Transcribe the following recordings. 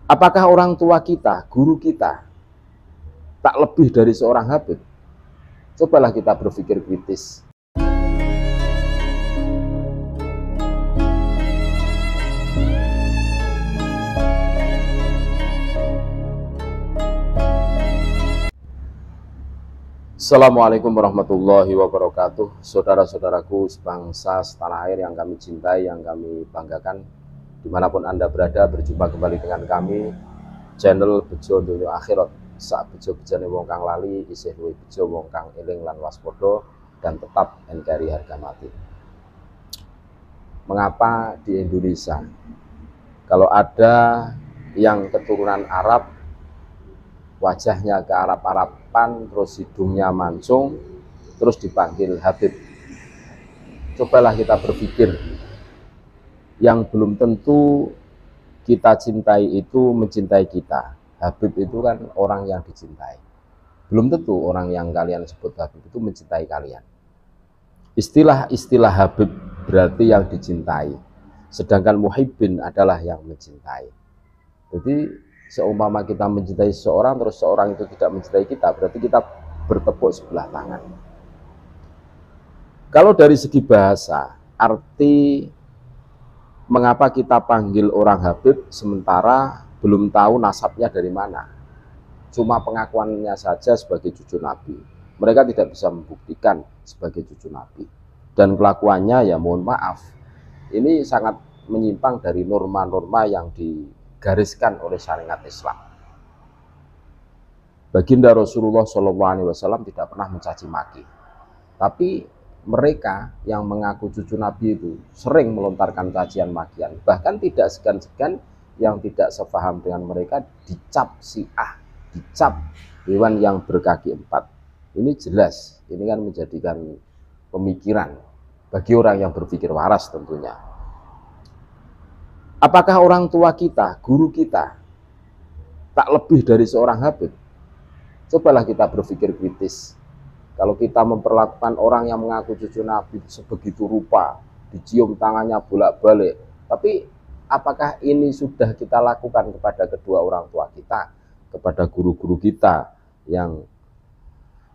Apakah orang tua kita, guru kita, tak lebih dari seorang Habib? Cobalah kita berpikir kritis. Assalamualaikum warahmatullahi wabarakatuh. Saudara-saudaraku sebangsa setanah air yang kami cintai, yang kami banggakan, dimanapun Anda berada, berjumpa kembali dengan kami, channel Bejo Dunia Akhirat. Saat bejo-bejane wong kang lali, isih luwih bejo wong kang eling lan waspada, dan tetap NKRI harga mati. Mengapa di Indonesia, kalau ada yang keturunan Arab, wajahnya ke Arab-Araban, terus hidungnya mancung, terus dipanggil Habib? Cobalah kita berpikir, yang belum tentu kita cintai itu mencintai kita. Habib itu kan orang yang dicintai. Belum tentu orang yang kalian sebut Habib itu mencintai kalian. Istilah-istilah Habib berarti yang dicintai, sedangkan muhibbin adalah yang mencintai. Jadi seumpama kita mencintai seseorang, terus seorang itu tidak mencintai kita, berarti kita bertepuk sebelah tangan. Kalau dari segi bahasa, arti mengapa kita panggil orang Habib sementara belum tahu nasabnya dari mana, cuma pengakuannya saja sebagai cucu Nabi. Mereka tidak bisa membuktikan sebagai cucu Nabi, dan kelakuannya, ya mohon maaf, ini sangat menyimpang dari norma-norma yang digariskan oleh syariat Islam. Baginda Rasulullah SAW tidak pernah mencaci maki, tapi mereka yang mengaku cucu Nabi itu sering melontarkan cacian makian, bahkan tidak segan-segan yang tidak sepaham dengan mereka dicap Syiah, dicap hewan yang berkaki empat. Ini jelas, ini kan menjadikan pemikiran bagi orang yang berpikir waras tentunya. Apakah orang tua kita, guru kita, tak lebih dari seorang Habib? Cobalah kita berpikir kritis. Kalau kita memperlakukan orang yang mengaku cucu Nabi sebegitu rupa, dicium tangannya bolak-balik, tapi apakah ini sudah kita lakukan kepada kedua orang tua kita, kepada guru-guru kita yang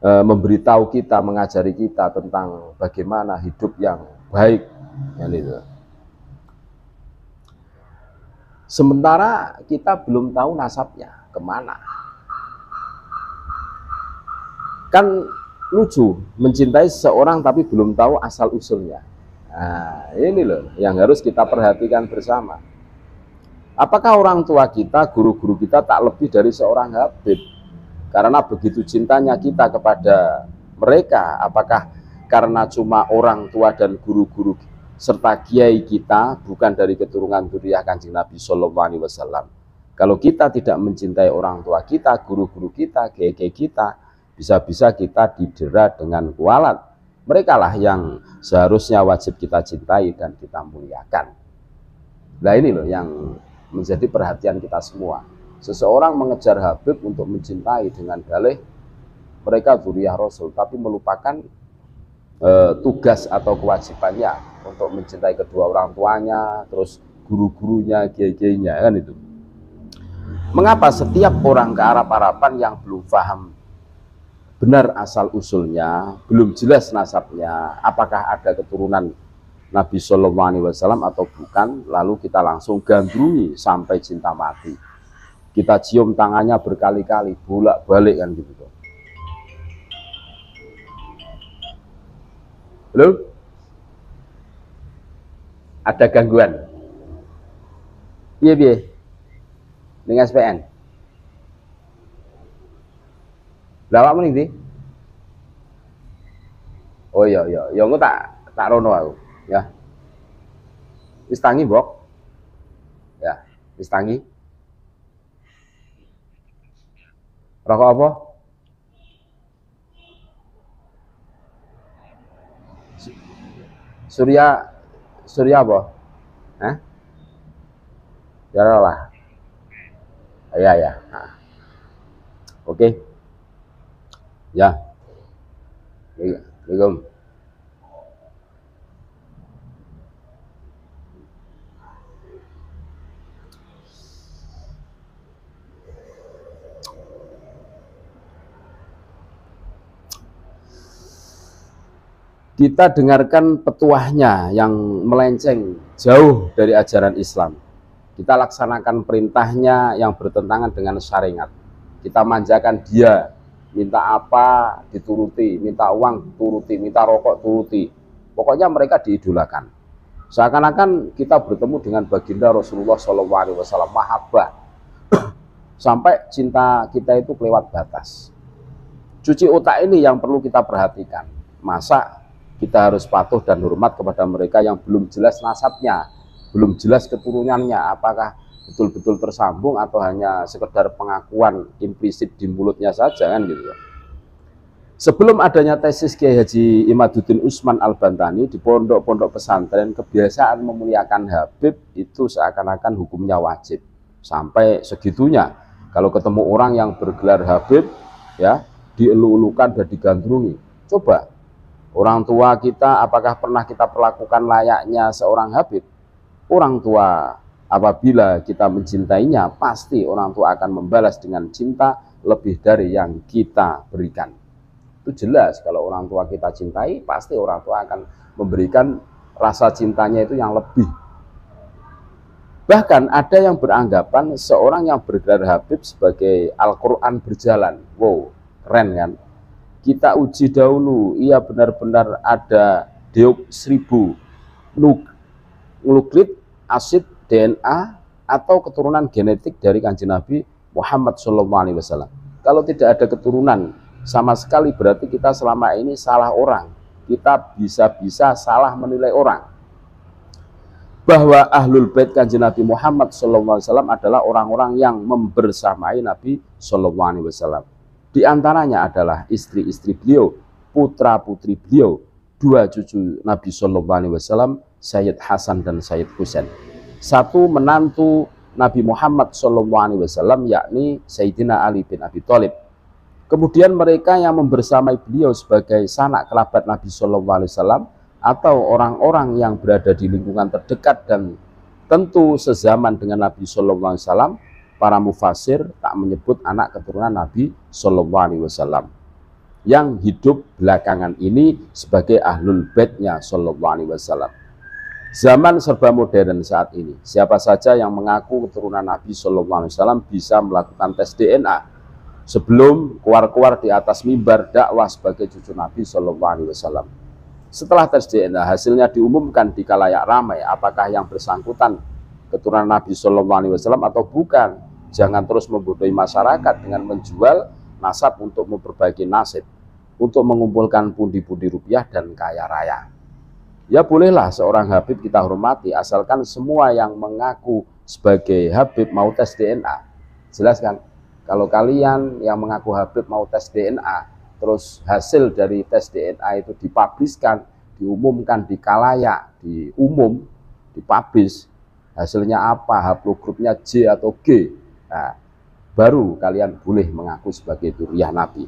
memberitahu kita, mengajari kita tentang bagaimana hidup yang baik, ya gitu. Sementara kita belum tahu nasabnya kemana. Kan lucu, mencintai seseorang tapi belum tahu asal usulnya. Nah, ini loh yang harus kita perhatikan bersama. Apakah orang tua kita, guru-guru kita tak lebih dari seorang Habib? Karena begitu cintanya kita kepada mereka, apakah karena cuma orang tua dan guru-guru serta kiai kita bukan dari keturunan dzurriyyah Kanjeng Nabi SAW? Kalau kita tidak mencintai orang tua kita, guru-guru kita, kiai-kiai kita, bisa-bisa kita didera dengan kualat. Mereka lah yang seharusnya wajib kita cintai dan kita muliakan. Nah ini loh yang menjadi perhatian kita semua. Seseorang mengejar Habib untuk mencintai dengan dalih mereka dzurriyyah Rasul, tapi melupakan tugas atau kewajibannya untuk mencintai kedua orang tuanya, terus guru-gurunya, kiai-kiainya, kan itu. Mengapa setiap orang ke Arab-Araban yang belum paham benar asal usulnya, belum jelas nasabnya, apakah ada keturunan Nabi SAW atau bukan, lalu kita langsung gandrungi sampai cinta mati. Kita cium tangannya berkali-kali, bolak-balik kan gitu. Halo? Ada gangguan? Iya, dengan SPN. Lawak mending di? Oh iya, engko tak rono aku, ya. Wis tangi, Mbok. Ya, wis tangi. Rokok apa? Surya apa? Hah? Ya lah. Ya. Nah. Oke. Ya. Assalamualaikum. kita dengarkan petuahnya yang melenceng jauh dari ajaran Islam. Kita laksanakan perintahnya yang bertentangan dengan syariat. Kita manjakan dia, minta apa dituruti, minta uang turuti, minta rokok turuti. Pokoknya mereka diidolakan. Seakan-akan kita bertemu dengan baginda Rasulullah SAW, mahabbah, sampai cinta kita itu kelewat batas. Cuci otak ini yang perlu kita perhatikan. Masa kita harus patuh dan hormat kepada mereka yang belum jelas nasabnya, belum jelas keturunannya, apakah betul-betul tersambung atau hanya sekedar pengakuan implisit di mulutnya saja, kan gitu ya. Sebelum adanya tesis Kiai Haji Imaduddin Usman Al-Bantani di pondok-pondok pesantren, kebiasaan memuliakan Habib itu seakan-akan hukumnya wajib. Sampai segitunya, kalau ketemu orang yang bergelar Habib, ya, dielu-elukan dan digandrungi. Coba, orang tua kita apakah pernah kita perlakukan layaknya seorang Habib? Orang tua apabila kita mencintainya, pasti orang tua akan membalas dengan cinta lebih dari yang kita berikan. Itu jelas, kalau orang tua kita cintai, pasti orang tua akan memberikan rasa cintanya itu yang lebih. Bahkan ada yang beranggapan seorang yang bergelar Habib sebagai Al-Quran berjalan. Wow, keren kan? Kita uji dahulu, ia benar-benar ada deoksribo nukleid asid DNA atau keturunan genetik dari Kanjeng Nabi Muhammad SAW. Kalau tidak ada keturunan sama sekali, berarti kita selama ini salah orang. Kita bisa-bisa salah menilai orang. Bahwa Ahlul Bait Kanjeng Nabi Muhammad SAW adalah orang-orang yang membersamai Nabi SAW. Di antaranya adalah istri-istri beliau, putra-putri beliau, dua cucu Nabi SAW, Sayyid Hasan dan Sayyid Husain. Satu menantu Nabi Muhammad SAW, yakni Sayyidina Ali bin Abi Thalib. Kemudian mereka yang membersamai beliau sebagai sanak kerabat Nabi SAW atau orang-orang yang berada di lingkungan terdekat dan tentu sezaman dengan Nabi SAW, para mufasir tak menyebut anak keturunan Nabi SAW yang hidup belakangan ini sebagai Ahlul Baitnya SAW. Zaman serba modern saat ini, siapa saja yang mengaku keturunan Nabi SAW bisa melakukan tes DNA sebelum keluar-keluar di atas mimbar dakwah sebagai cucu Nabi SAW. Setelah tes DNA hasilnya diumumkan di khalayak ramai, apakah yang bersangkutan keturunan Nabi SAW atau bukan. Jangan terus membodohi masyarakat dengan menjual nasab untuk memperbaiki nasib, untuk mengumpulkan pundi-pundi rupiah dan kaya raya. Ya bolehlah seorang Habib kita hormati, asalkan semua yang mengaku sebagai Habib mau tes DNA. Jelas kan? Kalau kalian yang mengaku Habib mau tes DNA, terus hasil dari tes DNA itu dipubliskan, diumumkan di khalayak, di umum, dipublish, hasilnya apa, haplogrupnya J atau G, nah, baru kalian boleh mengaku sebagai dzurriyyah Nabi.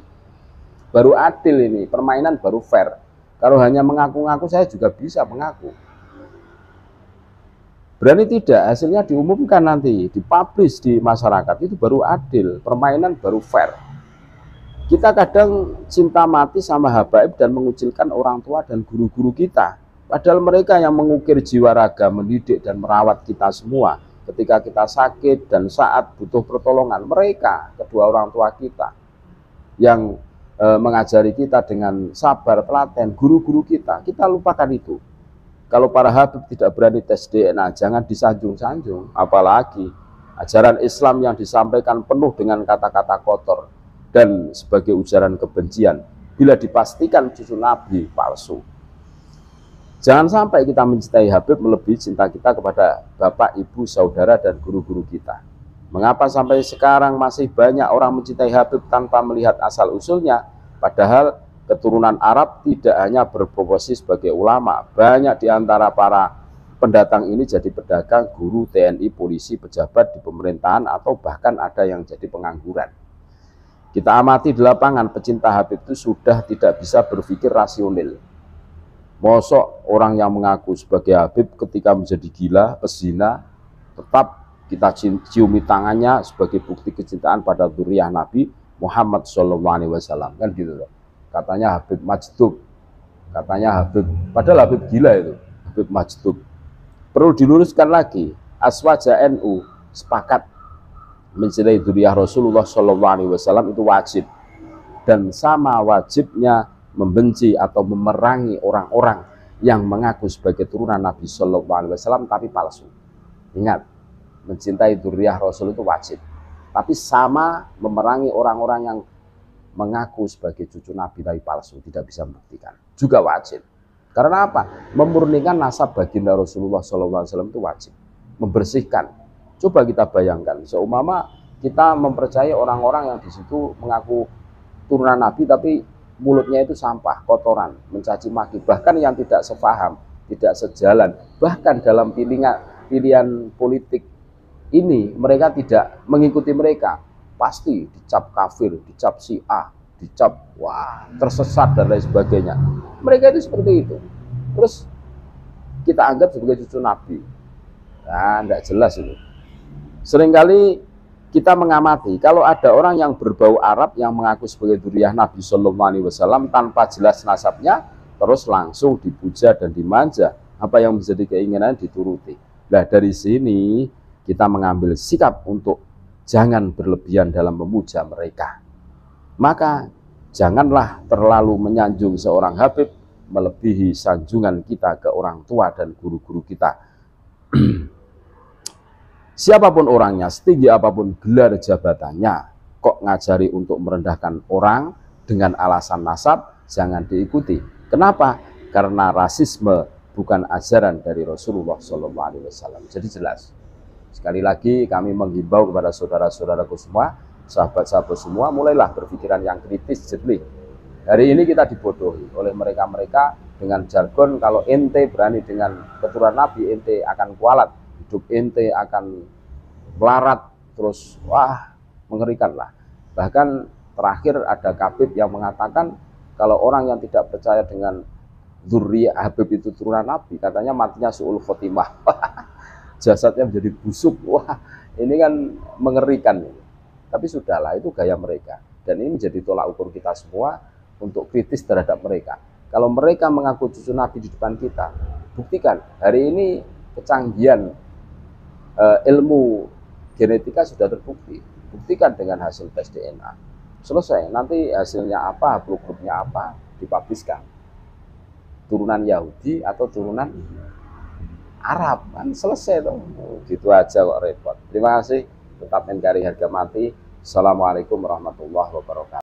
Baru adil ini, permainan baru fair. Kalau hanya mengaku-ngaku, saya juga bisa mengaku. Berani tidak, hasilnya diumumkan nanti, dipublish di masyarakat, itu baru adil, permainan baru fair. Kita kadang cinta mati sama habaib dan mengucilkan orang tua dan guru-guru kita. Padahal mereka yang mengukir jiwa raga, mendidik dan merawat kita semua. Ketika kita sakit dan saat butuh pertolongan, mereka, kedua orang tua kita, yang mengajari kita dengan sabar, telaten, guru-guru kita lupakan itu. Kalau para habib tidak berani tes DNA, jangan disanjung-sanjung. Apalagi ajaran Islam yang disampaikan penuh dengan kata-kata kotor dan sebagai ujaran kebencian, bila dipastikan cucu Nabi palsu. Jangan sampai kita mencintai Habib melebihi cinta kita kepada bapak, ibu, saudara, dan guru-guru kita. Mengapa sampai sekarang masih banyak orang mencintai Habib tanpa melihat asal-usulnya, padahal keturunan Arab tidak hanya berprofesi sebagai ulama. Banyak di antara para pendatang ini jadi pedagang, guru, TNI, polisi, pejabat di pemerintahan, atau bahkan ada yang jadi pengangguran. Kita amati di lapangan, pecinta Habib itu sudah tidak bisa berpikir rasional. Mosok orang yang mengaku sebagai Habib ketika menjadi gila, pezina, tetap kita ciumi tangannya sebagai bukti kecintaan pada dzurriyyah Nabi Muhammad SAW, kan gitu loh. Katanya Habib Majdub. katanya Habib, padahal Habib gila itu, Habib Majdub. Perlu diluruskan lagi, Aswaja NU sepakat mencintai dzurriyyah Rasulullah SAW itu wajib, dan sama wajibnya membenci atau memerangi orang-orang yang mengaku sebagai turunan Nabi SAW tapi palsu. Ingat, mencintai dzurriyyah Rasul itu wajib, tapi sama memerangi orang-orang yang mengaku sebagai cucu Nabi tapi palsu, tidak bisa membuktikan, juga wajib. Karena apa? Memurnikan nasab baginda Rasulullah SAW itu wajib, membersihkan. Coba kita bayangkan, seumpama kita mempercayai orang-orang yang di situ mengaku turunan Nabi tapi mulutnya itu sampah, kotoran, mencaci maki, bahkan yang tidak sepaham, tidak sejalan, bahkan dalam pilihan politik ini mereka tidak mengikuti mereka, pasti dicap kafir, dicap Syiah, dicap wah tersesat dan lain sebagainya. Mereka itu seperti itu. Terus kita anggap sebagai cucu Nabi. Nah, tidak jelas itu. Seringkali kita mengamati kalau ada orang yang berbau Arab yang mengaku sebagai dzurriyyah Nabi SAW tanpa jelas nasabnya, terus langsung dipuja dan dimanja, apa yang menjadi keinginan dituruti. Nah, dari sini kita mengambil sikap untuk jangan berlebihan dalam memuja mereka. Maka janganlah terlalu menyanjung seorang Habib melebihi sanjungan kita ke orang tua dan guru-guru kita. Siapapun orangnya, setinggi apapun gelar jabatannya, kok ngajari untuk merendahkan orang dengan alasan nasab, jangan diikuti. Kenapa? Karena rasisme bukan ajaran dari Rasulullah SAW. Jadi jelas. Sekali lagi kami menghimbau kepada saudara-saudaraku semua, sahabat-sahabat semua, mulailah berpikiran yang kritis, jernih. Hari ini kita dibodohi oleh mereka-mereka dengan jargon, kalau ente berani dengan keturunan Nabi, ente akan kualat, hidup ente akan melarat, terus wah mengerikan lah. Bahkan terakhir ada kabib yang mengatakan kalau orang yang tidak percaya dengan dzurriyyah Habib itu turunan Nabi, katanya matinya su'ul khotimah. Jasadnya menjadi busuk. Wah, ini kan mengerikan. Tapi sudahlah, itu gaya mereka. Dan ini menjadi tolak ukur kita semua untuk kritis terhadap mereka. Kalau mereka mengaku cucu Nabi di depan kita, buktikan. Hari ini kecanggihan ilmu genetika sudah terbukti. Buktikan dengan hasil tes DNA. Selesai, nanti hasilnya apa, grupnya apa, dipubliskan. Turunan Yahudi atau turunan Arab, kan selesai tuh. Gitu aja kok repot. Terima kasih. Tetap NKRI harga mati. Assalamualaikum warahmatullahi wabarakatuh.